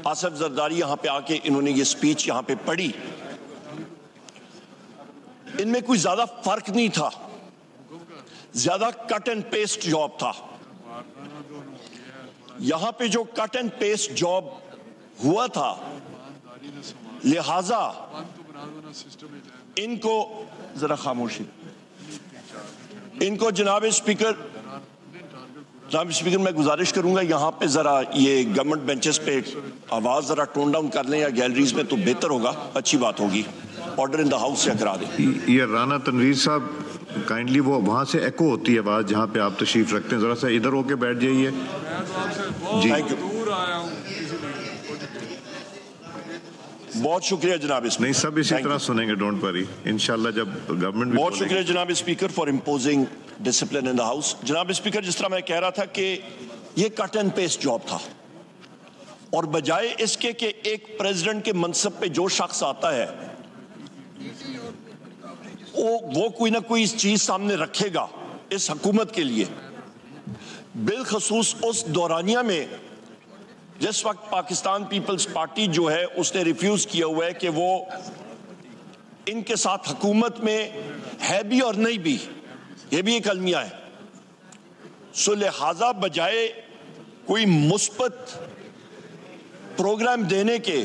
آصف زرداری یہاں پہ آ کے انہوں نے یہ سپیچ یہاں پہ پڑھی، ان میں کوئی زیادہ فرق نہیں تھا، زیادہ کٹ اینڈ پیسٹ جاب تھا۔ یہاں پہ جو کٹ اینڈ پیسٹ جاب ہوا تھا، لہذا ان کو ذرا خاموشی، ان کو جناب اسپیکر میں گزارش کروں گا یہاں پہ ذرا یہ گورنمنٹ بینچز پہ آواز ذرا ٹون ڈاؤن کر لیں یا گیلریز میں تو بہتر ہوگا، اچھی بات ہوگی۔ آرڈر ان دا ہاؤس سے کرا دیں۔ یہ رانا تنویر صاحب کائنڈلی وہ وہاں سے ایکو ہوتی ہے آواز جہاں پہ آپ تشریف رکھتے ہیں، ذرا سا ادھر ہو کے بیٹھ جائیے۔ جی بہت شکریہ جناب اسپیکر۔ نہیں، سب اسی طرح سنیں گے، ڈونٹ وری، انشاءاللہ جب گورنمنٹ بھی بہت شکریہ جناب speaker for imposing discipline in the house. جناب اسپیکر، جس طرح میں کہہ رہا تھا کہ یہ کٹ اینڈ پیسٹ جاب تھا، اور بجائے اس کے کہ ایک پریزیڈنٹ کے منصب پہ جو شخص آتا ہے وہ کوئی نہ کوئی چیز سامنے رکھے گا اس حکومت کے لیے، بالخصوص اس دورانیہ میں جس وقت پاکستان پیپلز پارٹی جو ہے اس نے ریفیوز کیا ہوا ہے کہ وہ ان کے ساتھ حکومت میں ہے بھی اور نہیں بھی، یہ بھی ایک المیہ ہے۔ سو لہٰذا بجائے کوئی مثبت پروگرام دینے کے،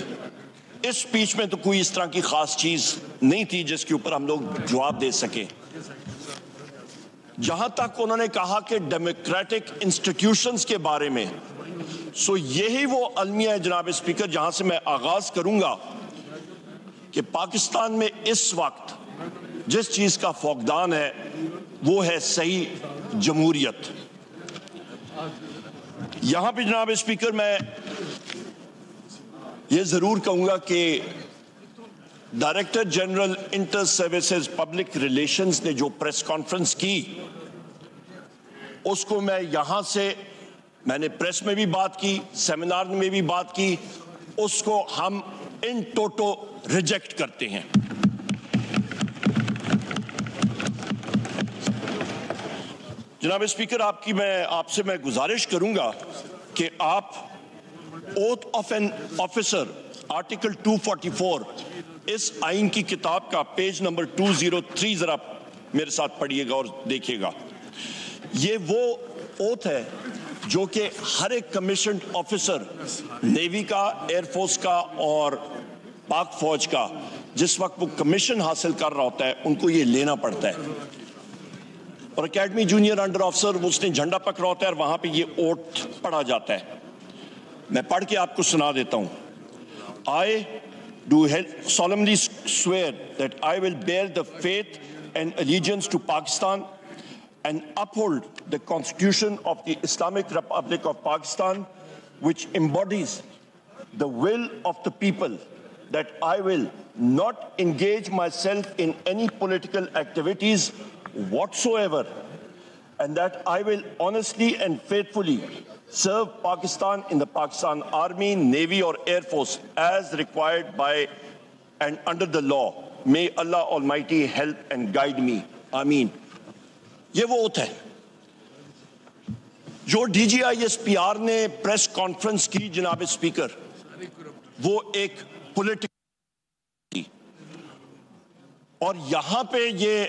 اس سپیچ میں تو کوئی اس طرح کی خاص چیز نہیں تھی جس کے اوپر ہم لوگ جواب دے سکیں۔ جہاں تک انہوں نے کہا کہ ڈیموکریٹک انسٹیٹیوشنز کے بارے میں، سو یہی وہ المیہ ہے جناب اسپیکر جہاں سے میں آغاز کروں گا کہ پاکستان میں اس وقت جس چیز کا فقدان ہے وہ ہے صحیح جمہوریت۔ یہاں پہ جناب اسپیکر میں یہ ضرور کہوں گا کہ director general inter services public relations نے جو پریس کانفرنس کی، اس کو میں یہاں سے، میں نے پریس میں بھی بات کی، سیمینار میں بھی بات کی، اس کو ہم ان ٹوٹو ریجیکٹ کرتے ہیں۔ جناب اسپیکر، آپ سے میں گزارش کروں گا کہ آپ oath of an officer article 244 اس آئین کی کتاب کا پیج نمبر 203 ذرا میرے ساتھ پڑھیے گا اور دیکھیے گا۔ یہ وہ اوتھ ہے جو کہ ہر ایک کمیشنڈ آفیسر، نیوی کا، ایئر فورس کا اور پاک فوج کا، جس وقت وہ کمیشن حاصل کر رہا ہوتا ہے ان کو یہ لینا پڑتا ہے۔ اور اکیڈمی جونیئر انڈر آفیسر اس نے جھنڈا پکڑا ہوتا ہے اور وہاں پہ یہ اوتھ پڑھا جاتا ہے۔ میں پڑھ کے آپ کو سنا دیتا ہوں۔ I do solemnly swear that I will bear the faith and allegiance to Pakistan and uphold the Constitution of the Islamic Republic of Pakistan, which embodies the will of the people, that I will not engage myself in any political activities whatsoever, and that I will honestly and faithfully serve Pakistan in the Pakistan Army, Navy or Air Force as required by and under the law. May Allah Almighty help and guide me. Ameen. یہ وہ oath ہے جو D G I S P R نے press conference کی جناب speaker, وہ ایک political تھی، اور یہاں پہ یہ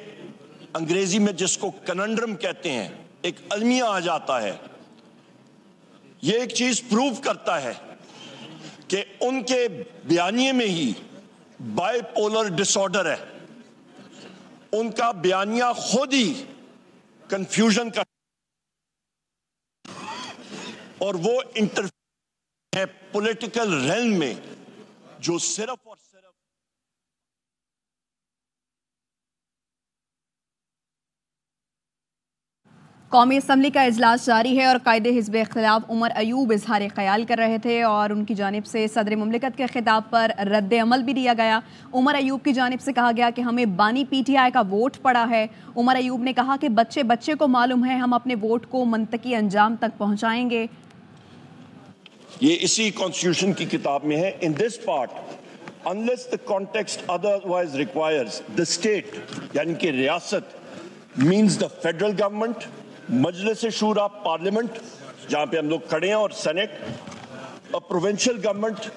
انگریزی میں جس کو کننڈرم کہتے ہیں، ایک المیہ آ جاتا ہے۔ یہ ایک چیز پروو کرتا ہے کہ ان کے بیانیے میں ہی بائی پولر ڈس آرڈر ہے، ان کا بیانیہ خود ہی کنفیوژن کا، اور وہ انٹرفیئر ہے پولیٹیکل ریلم میں جو صرف اور صرف قومی اسمبلی کا اجلاس جاری ہے اور قائد حزب اختلاف عمر ایوب اظہار خیال کر رہے تھے اور ان کی جانب سے صدر مملکت کے خطاب پر رد عمل بھی دیا گیا۔ عمر ایوب کی جانب سے کہا گیا کہ ہمیں بانی پی ٹی آئی کا ووٹ پڑا ہے۔ عمر ایوب نے کہا کہ بچے بچے کو معلوم ہے، ہم اپنے ووٹ کو منطقی انجام تک پہنچائیں گے۔ یہ اسی کانسٹیٹیوشن کی کتاب میں ہے۔ In this part, unless the context otherwise requires, the state یعنی کہ ریاست means the federal government، مجلس شورا پارلیمنٹ جہاں پہ ہم لوگ کھڑے ہیں اور Saint, a provincial government,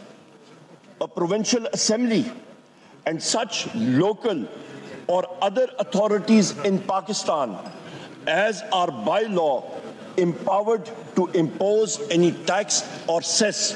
a provincial assembly, and such local or other authorities in Pakistan as are by law empowered to impose any tax or cess.